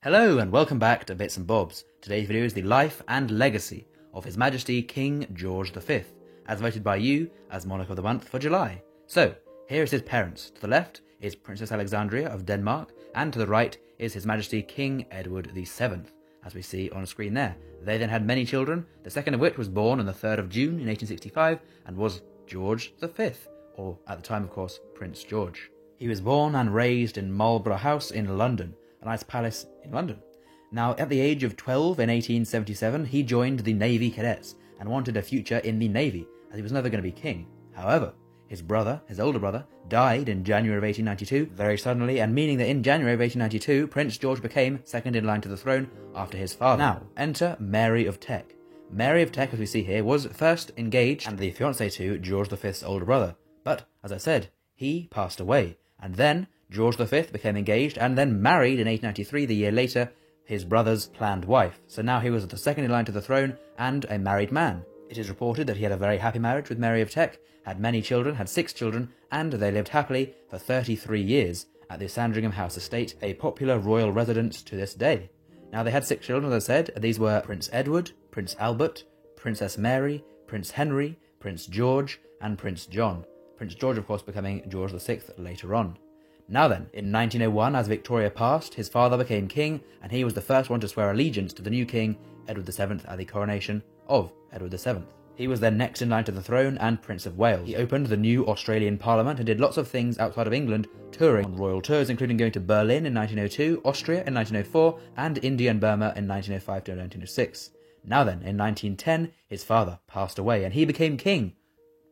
Hello and welcome back to Bits and Bobs. Today's video is the life and legacy of His Majesty King George V, as voted by you as Monarch of the Month for July. So, here is his parents. To the left is Princess Alexandria of Denmark, and to the right is His Majesty King Edward VII, as we see on screen there. They then had many children, the second of which was born on the 3rd of June in 1865 and was George V, or at the time of course, Prince George. He was born and raised in Marlborough House in London, a nice palace in London. Now, at the age of 12 in 1877, he joined the Navy Cadets and wanted a future in the Navy, as he was never going to be king. However, his older brother, died in January of 1892, very suddenly, and meaning that in January of 1892, Prince George became second in line to the throne after his father. Now, enter Mary of Teck. Mary of Teck, as we see here, was first engaged and the fiancée to George V's older brother. But, as I said, he passed away, and then George V became engaged and then married in 1893, the year later, his brother's planned wife. So now he was the second in line to the throne and a married man. It is reported that he had a very happy marriage with Mary of Teck, had many children, had 6 children, and they lived happily for 33 years at the Sandringham House estate, a popular royal residence to this day. Now they had 6 children, as I said. These were Prince Edward, Prince Albert, Princess Mary, Prince Henry, Prince George, and Prince John. Prince George, of course, becoming George VI later on. Now then, in 1901, as Victoria passed, his father became king, and he was the first one to swear allegiance to the new king, Edward VII, at the coronation of Edward VII. He was then next in line to the throne and Prince of Wales. He opened the new Australian Parliament and did lots of things outside of England, touring on royal tours, including going to Berlin in 1902, Austria in 1904, and India and Burma in 1905 to 1906. Now then, in 1910, his father passed away, and he became king.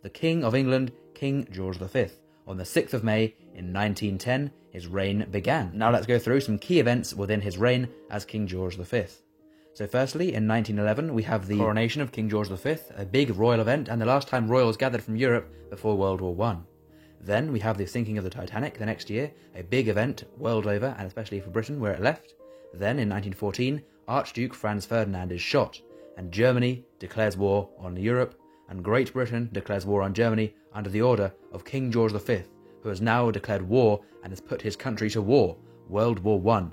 The King of England, King George V. On the 6th of May in 1910, his reign began. Now let's go through some key events within his reign as King George V. So firstly, in 1911, we have the coronation of King George V, a big royal event, and the last time royals gathered from Europe before World War I. Then we have the sinking of the Titanic the next year, a big event world over, and especially for Britain, where it left. Then, in 1914, Archduke Franz Ferdinand is shot, and Germany declares war on Europe, and Great Britain declares war on Germany under the order of King George V, who has now declared war and has put his country to war, World War I.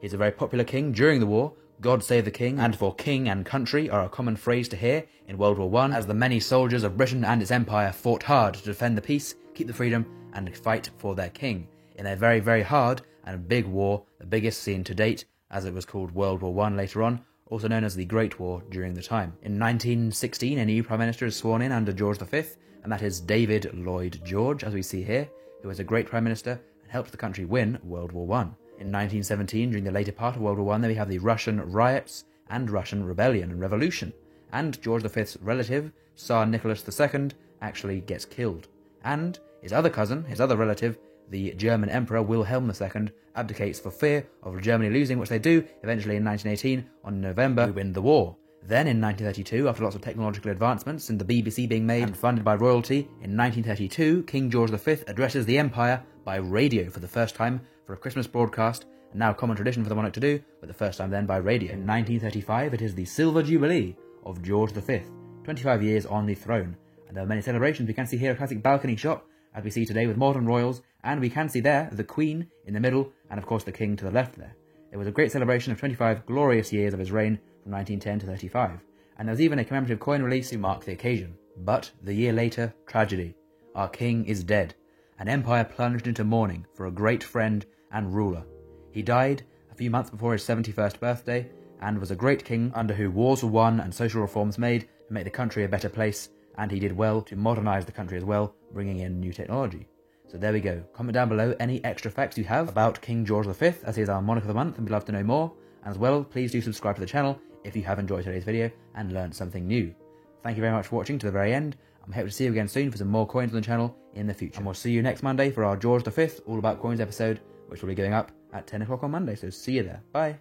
He's a very popular king during the war. God save the king, and for king and country are a common phrase to hear in World War I, as the many soldiers of Britain and its empire fought hard to defend the peace, keep the freedom, and fight for their king in a very, very hard and big war, the biggest seen to date, as it was called World War I later on, also known as the Great War during the time. In 1916, a new Prime Minister is sworn in under George V, and that is David Lloyd George, as we see here, who was a great Prime Minister and helped the country win World War I. In 1917, during the later part of World War I, then we have the Russian riots and Russian rebellion and revolution, and George V's relative, Tsar Nicholas II, actually gets killed. And his other cousin, his other relative, the German Emperor Wilhelm II, abdicates for fear of Germany losing, which they do eventually in 1918. On November, we win the war. Then in 1932, after lots of technological advancements and the BBC being made and funded by royalty, in 1932, King George V addresses the empire by radio for the first time for a Christmas broadcast, and now common tradition for the monarch to do, but the first time then by radio. In 1935, it is the Silver Jubilee of George V, 25 years on the throne, and there are many celebrations. We can see here a classic balcony shot, as we see today with modern royals, and we can see there the Queen in the middle, and of course the King to the left there. It was a great celebration of 25 glorious years of his reign from 1910 to 35, and there was even a commemorative coin release to mark the occasion. But the year later, tragedy. Our king is dead. An empire plunged into mourning for a great friend and ruler. He died a few months before his 71st birthday, and was a great king under who wars were won and social reforms made to make the country a better place, and he did well to modernise the country as well, bringing in new technology. So there we go. Comment down below any extra facts you have about King George V, as he is our Monarch of the Month, and we'd love to know more. And as well, please do subscribe to the channel if you have enjoyed today's video and learned something new. Thank you very much for watching to the very end. I hope to see you again soon for some more coins on the channel in the future. And we'll see you next Monday for our George V All About Coins episode, which will be going up at 10 o'clock on Monday. So see you there. Bye.